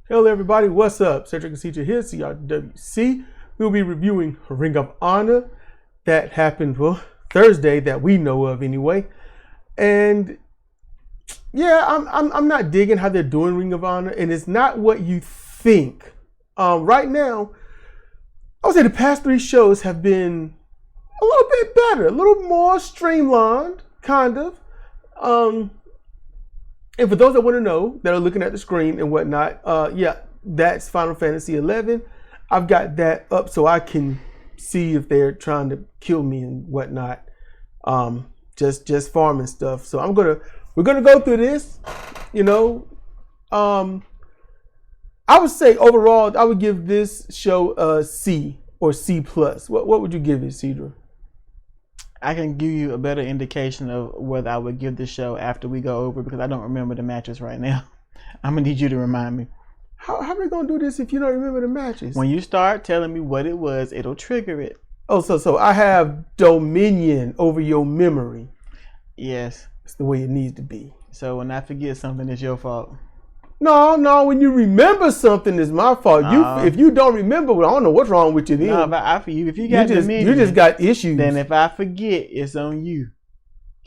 Hello everybody, what's up? Cedric and CJ here, CRWC. We'll be reviewing Ring of Honor that happened Thursday that we know of anyway. And yeah, I'm not digging how they're doing Ring of Honor, and it's not what you think. Right now, I would say the past 3 shows have been a little bit better, a little more streamlined, kind of. And for those that want to know, that are looking at the screen and whatnot, yeah, that's Final Fantasy 11. I've got that up so I can see if they're trying to kill me and whatnot. Just farming stuff. So we're gonna go through this. You know, I would say overall, I would give this show a C or C plus. What would you give it, Cedra? I can give you a better indication of whether I would give the show after we go over, because I don't remember the matches right now. I'm gonna need you to remind me. How are we gonna do this if you don't remember the matches? When you start telling me what it was, it'll trigger it. Oh, so I have dominion over your memory. Yes. It's the way it needs to be. So when I forget something, it's your fault. No. When you remember something, it's my fault. No. If you don't remember, well, I don't know what's wrong with you then. No, if you got dominion, you just got issues. Then if I forget, it's on you.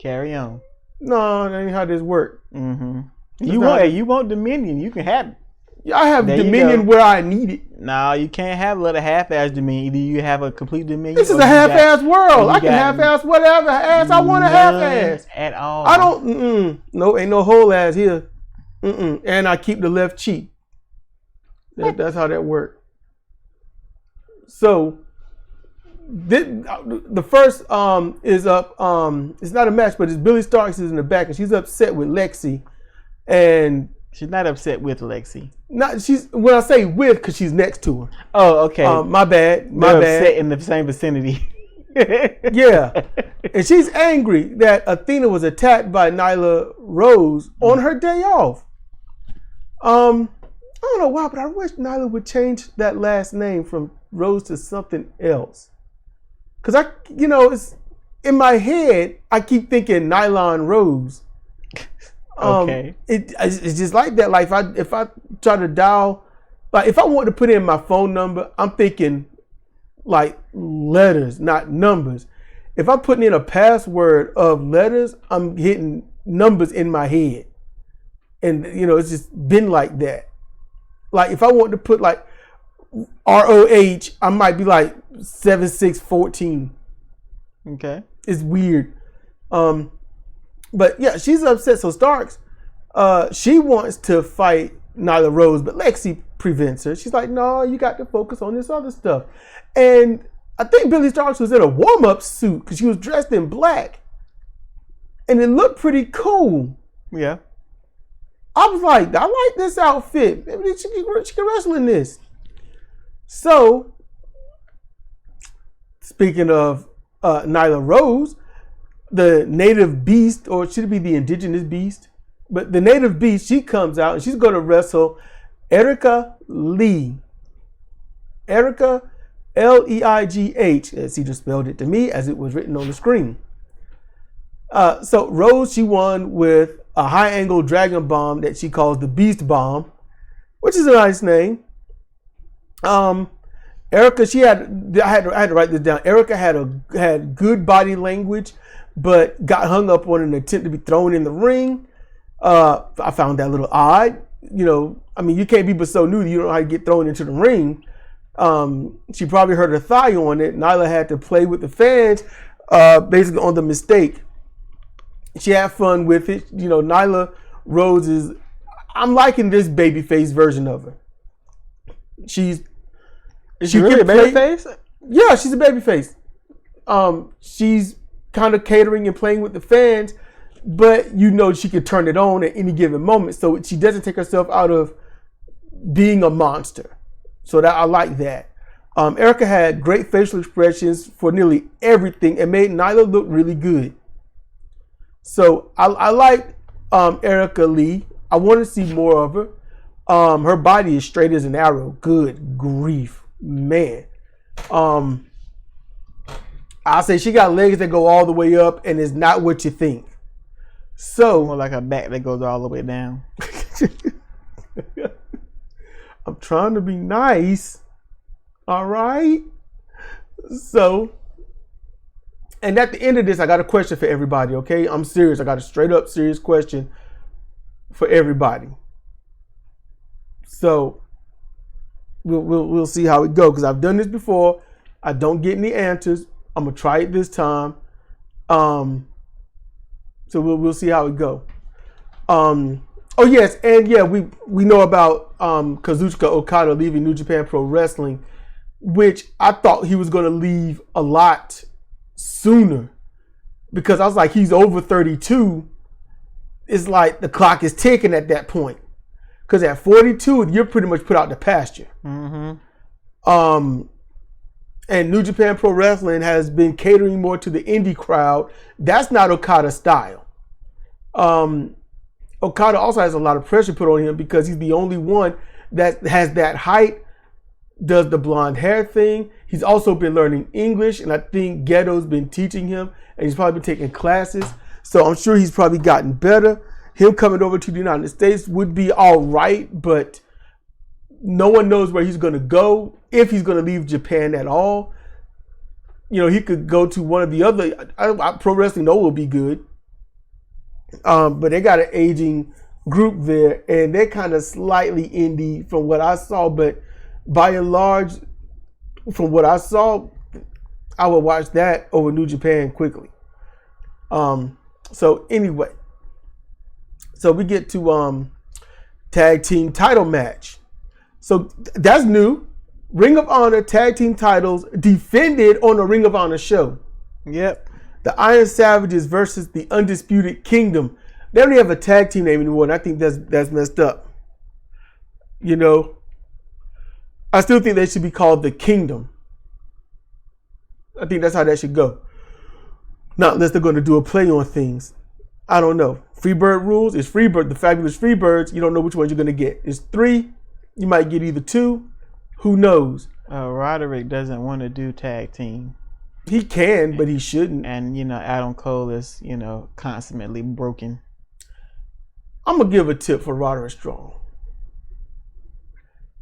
Carry on. No, that ain't how this works. Mm-hmm. You want dominion? You can have it. Yeah, I have dominion where I need it. No, you can't have a little half-ass dominion. Either you have a complete dominion. This is a half-ass world. I can half-ass whatever ass I want to half-ass. At all. I don't. No, ain't no whole ass here. And I keep the left cheek. That's how that works. So the first is up. It's not a match, but it's Billy Starkz is in the back, and she's upset with Lexi, and she's not upset with Lexi. Not she's when I say with, because she's next to her. Oh, okay. My bad. They're upset in the same vicinity. Yeah, and she's angry that Athena was attacked by Nyla Rose on her day off. I don't know why, but I wish Nyla would change that last name from Rose to something else. Cause it's in my head, I keep thinking Nylon Rose. Okay. It's just like that. Like if I try to dial, like if I want to put in my phone number, I'm thinking like letters, not numbers. If I'm putting in a password of letters, I'm hitting numbers in my head. And it's just been like that. Like if I want to put like ROH, I might be like 7614. Okay. It's weird. But yeah, she's upset. So Starkz, she wants to fight Nyla Rose, but Lexi prevents her. She's like, no, you got to focus on this other stuff. And I think Billy Starkz was in a warm-up suit because she was dressed in black. And it looked pretty cool. Yeah. I was like, I like this outfit. Maybe she can wrestle in this. So, speaking of Nyla Rose, the native beast, or should it be the indigenous beast? But the native beast, she comes out and she's going to wrestle Erica Lee. Erica, Leigh, as he just spelled it to me as it was written on the screen. So Rose, she won with a high-angle dragon bomb that she calls the Beast Bomb, which is a nice name. Erica, I had to write this down. Erica had good body language, but got hung up on an attempt to be thrown in the ring. I found that a little odd. You can't be but so new that you don't know how to get thrown into the ring. She probably hurt her thigh on it. Nyla had to play with the fans, basically on the mistake. She had fun with it. Nyla Rose I'm liking this babyface version of her. Is she really a babyface? Yeah, she's a babyface. She's kind of catering and playing with the fans, but she could turn it on at any given moment. So she doesn't take herself out of being a monster. So I like that. Erica had great facial expressions for nearly everything and made Nyla look really good. So I like Erica Lee. I want to see more of her. Her body is straight as an arrow. Good grief, man. I'll say she got legs that go all the way up and is not what you think. So more like a back that goes all the way down. trying to be nice. All right. So, and at the end of this, I got a question for everybody. Okay, I'm serious. I got a straight up serious question for everybody. So we'll see how it goes, because I've done this before. I don't get any answers. I'm gonna try it this time. So we'll see how it go. Oh yes, and yeah, we know about Kazuchika Okada leaving New Japan Pro Wrestling, which I thought he was gonna leave a lot sooner, because I was like, he's over 32. It's like the clock is ticking at that point, because at 42 you're pretty much put out the pasture. And New Japan Pro Wrestling has been catering more to the indie crowd. That's not Okada's style. Okada also has a lot of pressure put on him, because he's the only one that has that height, does the blonde hair thing. He's also been learning English, and I think Ghetto's been teaching him, and he's probably been taking classes. So I'm sure he's probably gotten better. Him coming over to the United States would be all right, but no one knows where he's going to go, if he's going to leave Japan at all. You know, he could go to one of the other, Pro Wrestling Noah will be good. But they got an aging group there, and they're kind of slightly indie from what I saw. But by and large, from what I saw, I would watch that over New Japan quickly. So anyway, so we get to tag team title match. So that's new. Ring of Honor tag team titles defended on a Ring of Honor show. Yep. The Iron Savages versus the Undisputed Kingdom. They don't even have a tag team name anymore, and I think that's messed up. You know, I still think they should be called the Kingdom. I think that's how that should go. Not unless they're going to do a play on things. I don't know. Freebird rules. It's Freebird, the Fabulous Freebirds. You don't know which one you're going to get. It's 3. You might get either 2. Who knows? Roderick doesn't want to do tag team. He can, but he shouldn't. And, you know, Adam Cole is, you know, consummately broken. I'm going to give a tip for Roderick Strong.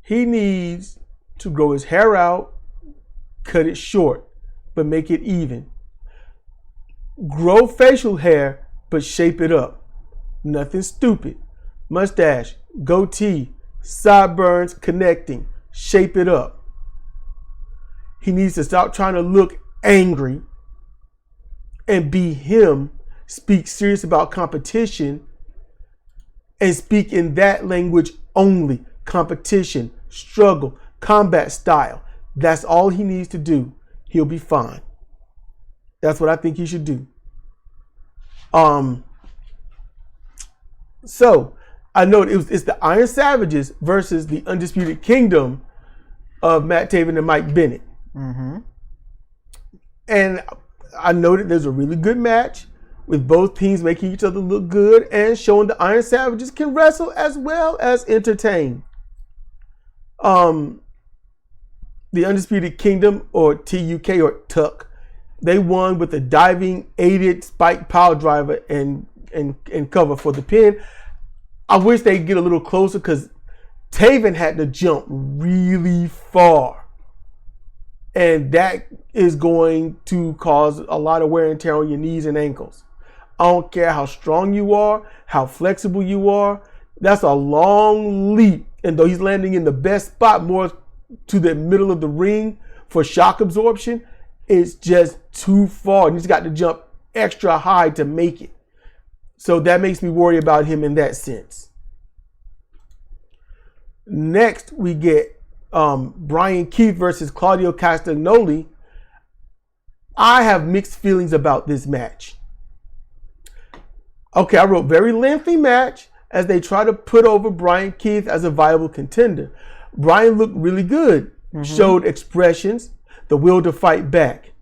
He needs to grow his hair out, cut it short, but make it even. Grow facial hair, but shape it up. Nothing stupid. Mustache, goatee, sideburns connecting. Shape it up. He needs to stop trying to look angry and be him. Speak serious about competition and speak in that language only. Competition, struggle, combat style. That's all he needs to do. He'll be fine. That's what I think he should do. So I know it's the Iron Savages versus the Undisputed Kingdom of Matt Taven and Mike Bennett. And I know that there's a really good match with both teams making each other look good and showing the Iron Savages can wrestle as well as entertain. The Undisputed Kingdom, or TUK or Tuck, they won with a diving aided spike power driver and cover for the pin. I wish they'd get a little closer, because Taven had to jump really far. And that is going to cause a lot of wear and tear on your knees and ankles. I don't care how strong you are, how flexible you are. That's a long leap. And though he's landing in the best spot, more to the middle of the ring for shock absorption, it's just too far. And he's got to jump extra high to make it. So that makes me worry about him in that sense. Next, we get Brian Keith versus Claudio Castagnoli. I have mixed feelings about this match. Okay, I wrote very lengthy match as they try to put over Brian Keith as a viable contender. Brian looked really good, showed expressions, the will to fight back,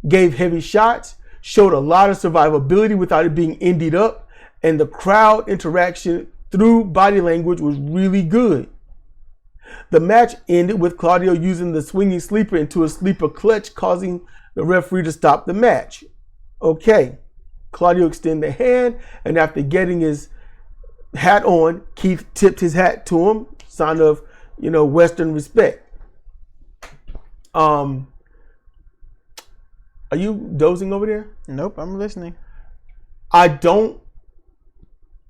gave heavy shots, showed a lot of survivability without it being indied up, and the crowd interaction through body language was really good. The match ended with Claudio using the swinging sleeper into a sleeper clutch, causing the referee to stop the match. Okay, Claudio extended the hand, and after getting his hat on, Keith tipped his hat to him, sign of Western respect. Are you dozing over there? Nope, I'm listening.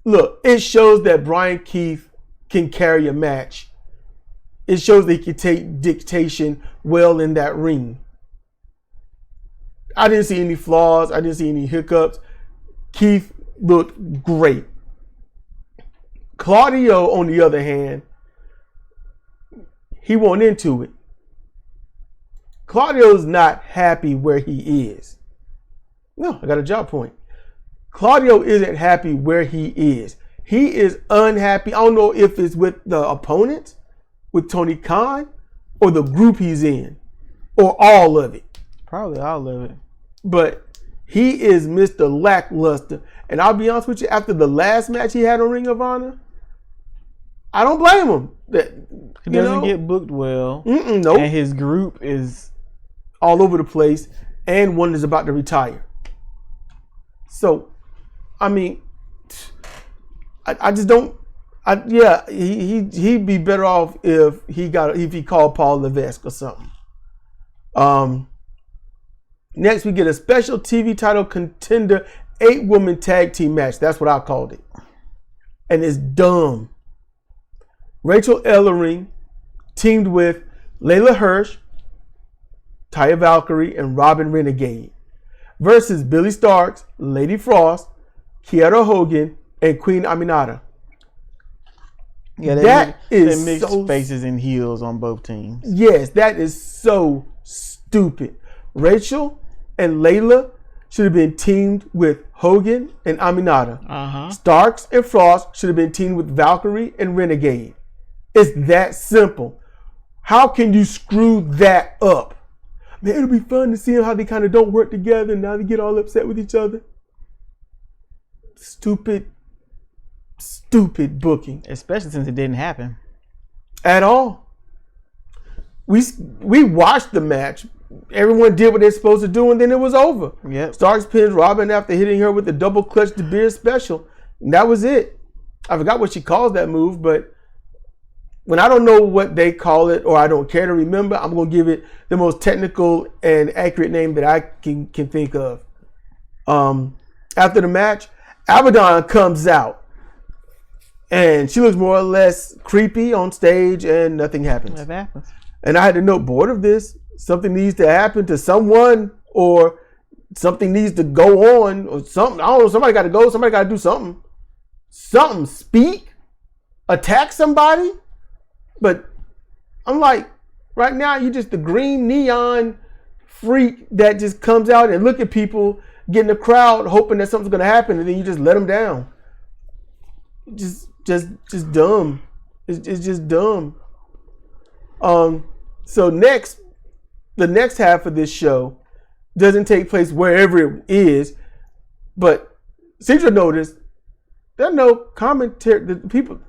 Look, it shows that Brian Keith can carry a match. It shows that he can take dictation well in that ring. I didn't see any flaws. I didn't see any hiccups. Keith looked great. Claudio, on the other hand, he went into it. Claudio's not happy where he is. No, I got a job point. Claudio isn't happy where he is. He is unhappy. I don't know if it's with the opponent, with Tony Khan, or the group he's in, or all of it. Probably all of it. But he is Mr. Lackluster. And I'll be honest with you, after the last match he had on Ring of Honor, I don't blame him. He doesn't get booked well. Nope. And his group is all over the place, and one is about to retire. So, I mean, I just don't. He'd be better off if he called Paul Levesque or something. Next, we get a special TV title contender 8-woman tag team match. That's what I called it, and it's dumb. Rachel Ellering teamed with Layla Hirsch, Taya Valkyrie, and Robin Renegade versus Billy Starkz, Lady Frost, Kiera Hogan, and Queen Aminata. Yeah, they mixed faces and heels on both teams. Yes, that is so stupid. Rachel and Layla should have been teamed with Hogan and Aminata. Starkz and Frost should have been teamed with Valkyrie and Renegade. It's that simple. How can you screw that up? Man, it'll be fun to see how they kind of don't work together and now they get all upset with each other. Stupid booking. Especially since it didn't happen. At all. We watched the match. Everyone did what they're supposed to do and then it was over. Yep. Starkz pins Robin after hitting her with the double clutch De Beer special. And that was it. I forgot what she calls that move, but when I don't know what they call it or I don't care to remember, I'm going to give it the most technical and accurate name that I can think of. After the match, Abaddon comes out and she looks more or less creepy on stage and nothing happens. That happens. And I had to note, bored of this. Something needs to happen to someone or something needs to go on or something. I don't know. Somebody got to go. Somebody got to do something. Something. Speak. Attack somebody. But I'm like, right now, you're just the green neon freak that just comes out and look at people, get in the crowd, hoping that something's going to happen, and then you just let them down. Just dumb. It's just dumb. So the next half of this show doesn't take place wherever it is, but Cedra noticed there are no commentary. The people,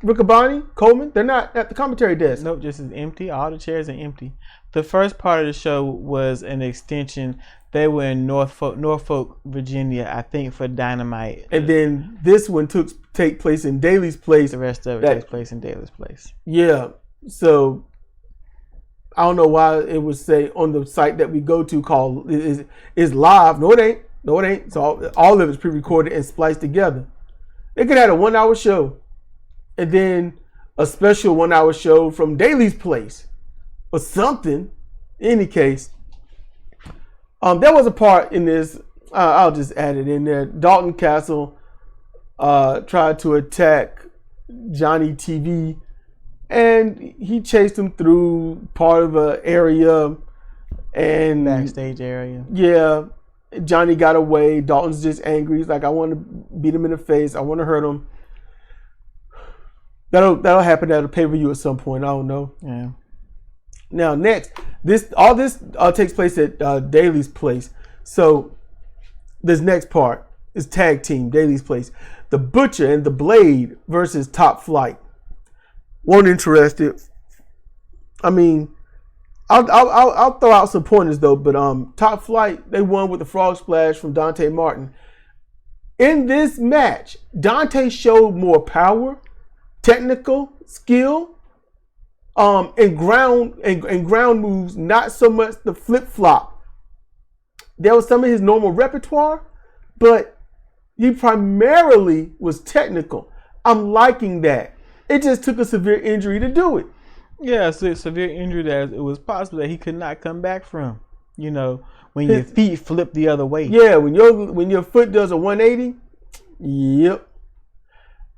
Riccaboni, Coleman, they're not at the commentary desk. Nope, just as empty. All the chairs are empty. The first part of the show was an extension. They were in Norfolk, Virginia, I think, for Dynamite. And then this one take place in Daly's place. The rest of it takes place in Daly's place. Yeah. So I don't know why it would say on the site that we go to called is live. No, it ain't. No, it ain't. So all of it's pre-recorded and spliced together. They could have had a 1-hour show and then a special 1-hour show from Daly's place or something. In any case, there was a part in this. I'll just add it in there. Dalton Castle tried to attack Johnny TV, and he chased him through part of an area and backstage area. Yeah, Johnny got away. Dalton's just angry. He's like, I want to beat him in the face. I want to hurt him. That'll happen at a pay-per-view at some point. I don't know. Yeah. Now next, all this takes place at Daly's place. So this next part is tag team Daly's place. The Butcher and the Blade versus Top Flight. Weren't interested. I mean, I'll throw out some pointers though. But Top Flight, they won with the frog splash from Dante Martin. In this match, Dante showed more power, technical skill, And ground moves, not so much the flip flop. There was some of his normal repertoire, but he primarily was technical. I'm liking that. It just took a severe injury to do it. Yeah, so severe injury that it was possible that he could not come back from. You know, when your feet flip the other way. Yeah, when your foot does a 180. Yep.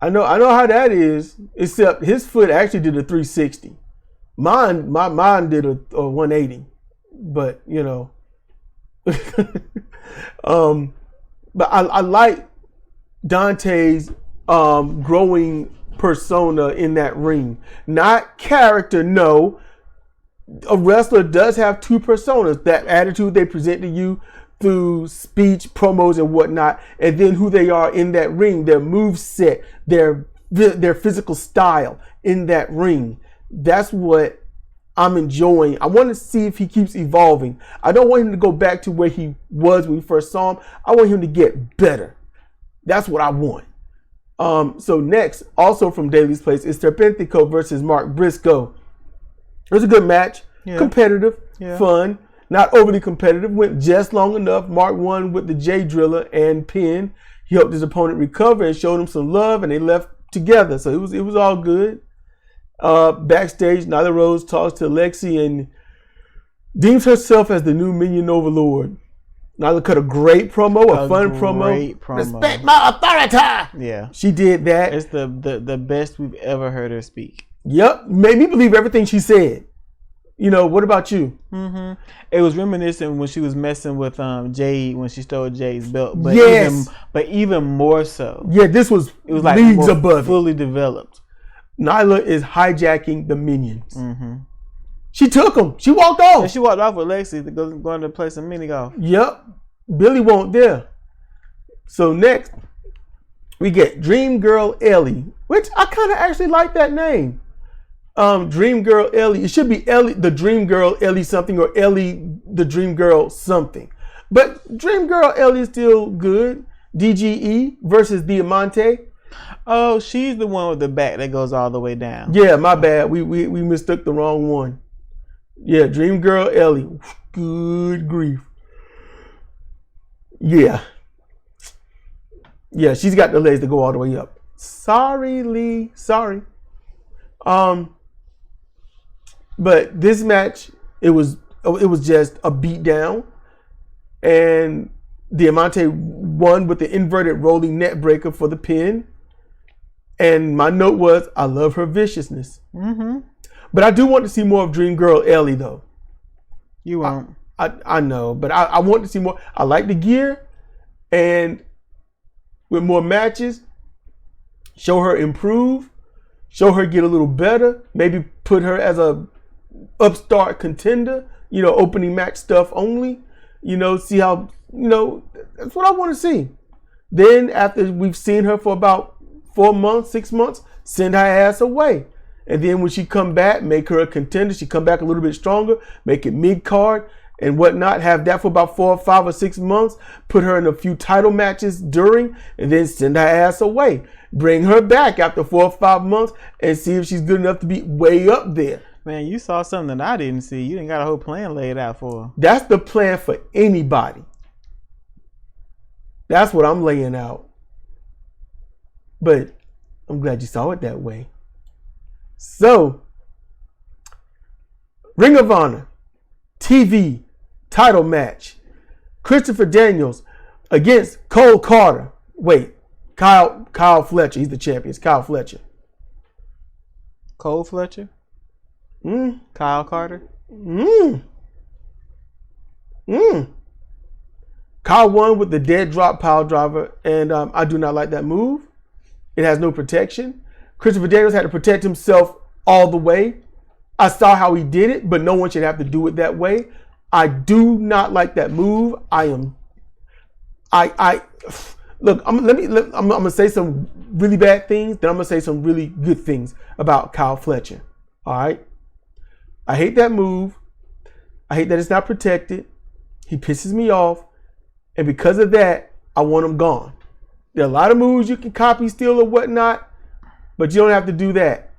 I know how that is. Except his foot actually did a 360. Mine did a 180. But you know, but I like Dante's growing persona in that ring. Not character, no. A wrestler does have two personas. That attitude they present to you through speech, promos, and whatnot, and then who they are in that ring, their move set, their physical style in that ring. That's what I'm enjoying. I want to see if he keeps evolving. I don't want him to go back to where he was when we first saw him. I want him to get better. That's what I want. So next, also from Daily's Place, is Serpentico versus Mark Briscoe. It was a good match. Yeah. Competitive, fun, not overly competitive. Went just long enough. Mark won with the J Driller and pin. He helped his opponent recover and showed him some love, and they left together. So it was all good. Backstage, Nyla Rose talks to Lexi and deems herself as the new Minion Overlord. Nyla cut a great promo, a fun promo. Respect my authority. Yeah, she did that. It's the best we've ever heard her speak. Yep, made me believe everything she said. You know, what about you? Mm-hmm. It was reminiscent when she was messing with Jade when she stole Jade's belt, but even more so. Yeah, it was like leagues above, fully developed. Nyla is hijacking the minions. Mm-hmm. She took them. She walked off. And she walked off with Lexi to go to play some mini golf. Yep, Billy won't there. So next, we get Dream Girl Ellie, which I kind of actually like that name. Dream Girl Ellie. It should be Ellie, the Dream Girl Ellie something, or Ellie, the Dream Girl something. But Dream Girl Ellie is still good. DGE versus Diamante. Oh, she's the one with the back that goes all the way down. Yeah, my bad. We mistook the wrong one. Yeah, Dream Girl Ellie. Good grief. Yeah. Yeah, she's got the legs to go all the way up. Sorry, Lee. Sorry. But this match, it was just a beat down, and Diamante won with the inverted rolling net breaker for the pin. And my note was, I love her viciousness. Mm-hmm. But I do want to see more of Dream Girl Ellie, though. You won't. I know, but I want to see more. I like the gear, and with more matches, show her improve, show her get a little better, maybe put her as a upstart contender, opening match stuff only, see how, that's what I want to see. Then after we've seen her for about 4 months, 6 months, send her ass away. And then when she come back, make her a contender. She come back a little bit stronger, make it mid-card and whatnot, have that for about 4 or 5 or 6 months, put her in a few title matches during, and then send her ass away. Bring her back after 4 or 5 months and see if she's good enough to be way up there. Man, you saw something that I didn't see. You didn't got a whole plan laid out for her. That's the plan for anybody. That's what I'm laying out. But I'm glad you saw it that way. So, Ring of Honor TV title match. Christopher Daniels against Cole Carter. Wait, Kyle Fletcher. He's the champion. It's Kyle Fletcher. Cole Fletcher? Kyle Carter? Kyle won with the dead drop pile driver, and I do not like that move. It has no protection. Christopher Daniels had to protect himself all the way. I saw how he did it, but no one should have to do it that way. I do not like that move. Look, I'm gonna say some really bad things, then I'm gonna say some really good things about Kyle Fletcher. All right. I hate that move. I hate that it's not protected. He pisses me off. And because of that, I want him gone. There are a lot of moves you can copy, steal, or whatnot, but you don't have to do that.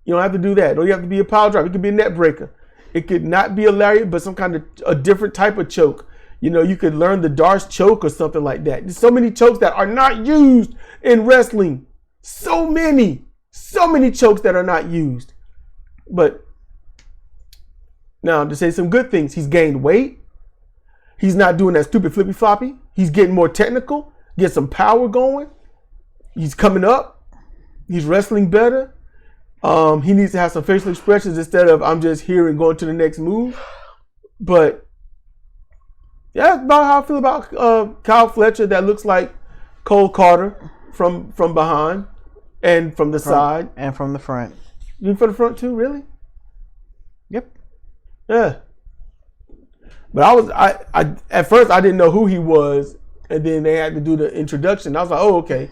You don't have to do that. Don't you have to be a pile driver. It could be a net breaker. It could not be a lariat, but some kind of a different type of choke. You know, you could learn the Darce choke or something like that. There's so many chokes that are not used in wrestling. So many chokes that are not used. But now to say some good things, he's gained weight. He's not doing that stupid flippy floppy. He's getting more technical, get some power going. He's coming up. He's wrestling better. He needs to have some facial expressions instead of I'm just here and going to the next move. But yeah, that's about how I feel about Kyle Fletcher. That looks like Cole Carter from behind and from the side and from the front. You mean from the front too? Really? Yep. Yeah. But I at first I didn't know who he was, and then they had to do the introduction. I was like, oh, okay.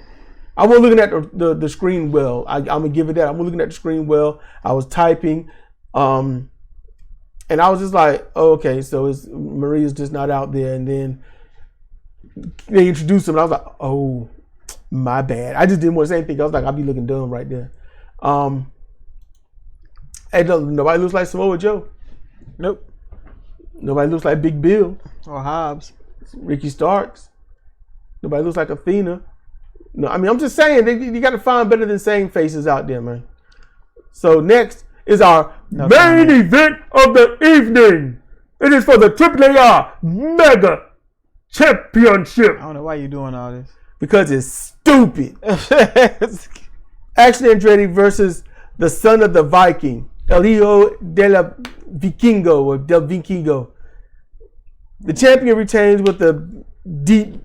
I wasn't looking at the screen well. I'm gonna give it that. I wasn't looking at the screen well. I was typing, and I was just like, oh, okay, so Maria's just not out there. And then they introduced him, and I was like, oh, my bad. I just didn't want to say anything. I was like, I'll be looking dumb right there. And nobody looks like Samoa Joe. Nope. Nobody looks like Big Bill or Hobbs. Ricky Starkz. Nobody looks like Athena. No, I mean, I'm just saying, you got to find better than same faces out there, man. So next is our main event of the evening. It is for the AAA Mega Championship. I don't know why you're doing all this. Because it's stupid. Action Andretti versus the son of the Viking, El Hijo de la Vikingo or Del Vikingo. The champion retains with the deep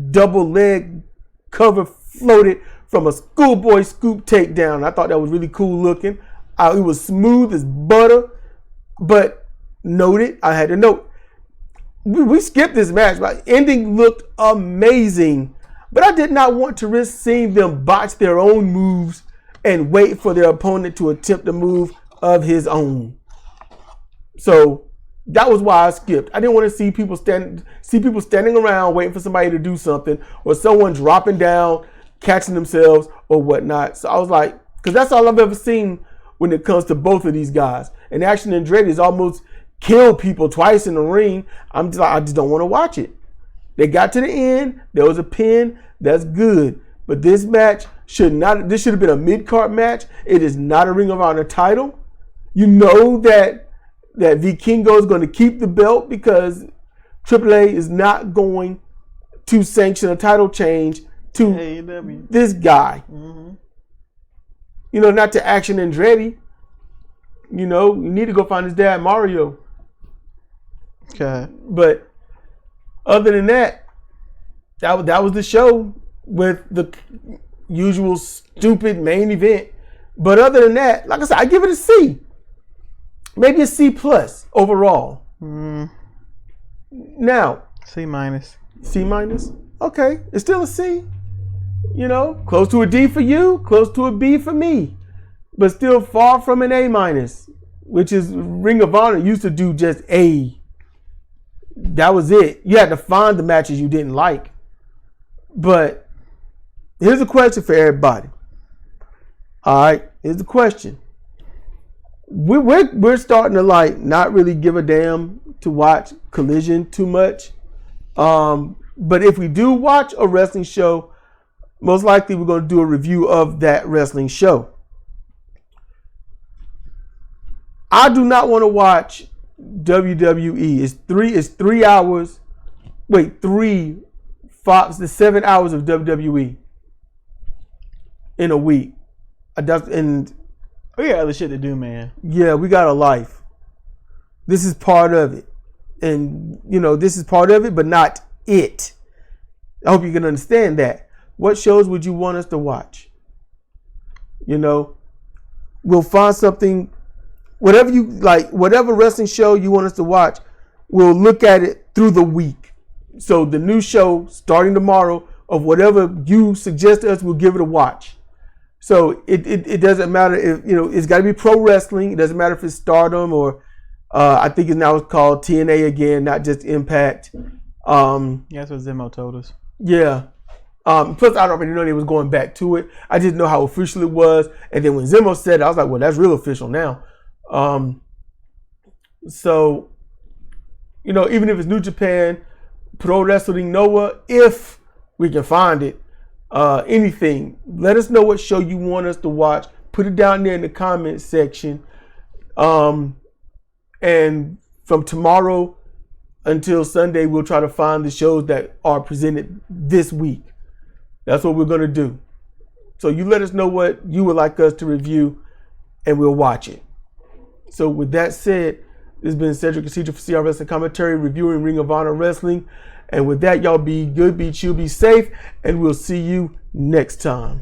double leg cover floated from a schoolboy scoop takedown. I thought that was really cool looking. It was smooth as butter, but noted. I had to note. We skipped this match, but ending looked amazing. But I did not want to risk seeing them botch their own moves and wait for their opponent to attempt a move of his own. So that was why I skipped. I didn't want to see people standing around waiting for somebody to do something, or someone dropping down, catching themselves or whatnot. So I was like, because that's all I've ever seen when it comes to both of these guys. And Action Andretti has almost killed people twice in the ring. I just don't want to watch it. They got to the end. There was a pin. That's good. But this match should have been a mid-card match. It is not a Ring of Honor title. You know that Vikingo is going to keep the belt because AAA is not going to sanction a title change to AEW. This guy. Mm-hmm. You know, not to Action Andretti. You know, you need to go find his dad, Mario. Okay. But other than that was the show with the usual stupid main event. But other than that, like I said, I give it a C. Maybe a C+ overall. Now, C-. C-? Okay, it's still a C. You know, close to a D for you, close to a B for me. But still far from an A-, which is Ring of Honor used to do just A. That was it. You had to find the matches you didn't like. But here's a question for everybody. All right, here's the question. We're starting to like not really give a damn to watch Collision too much. But if we do watch a wrestling show, most likely we're going to do a review of that wrestling show. I do not want to watch WWE. It's 3 hours. Wait, 7 hours of WWE in a week. And we got other shit to do, man. Yeah, we got a life. This is part of it. And, you know, this is part of it, but not it. I hope you can understand that. What shows would you want us to watch? You know, we'll find something, whatever you like, whatever wrestling show you want us to watch, we'll look at it through the week. So the new show starting tomorrow of whatever you suggest to us, we'll give it a watch. So it doesn't matter if, you know, it's got to be pro wrestling. It doesn't matter if it's Stardom or I think it's now called TNA again, not just Impact. That's what Zemo told us. Yeah. Plus, I already know they was going back to it. I didn't know how official it was. And then when Zemo said it, I was like, well, that's real official now. So, you know, even if it's New Japan, Pro Wrestling Noah, if we can find it, anything, let us know what show you want us to watch. Put it down there in the comment section. And from tomorrow until Sunday, we'll try to find the shows that are presented this week. That's what we're going to do. So you let us know what you would like us to review, and we'll watch it. So with that said, this has been Cedric Castillo for CRFP Commentary, reviewing Ring of Honor Wrestling. And with that, y'all be good, be chill, be safe, and we'll see you next time.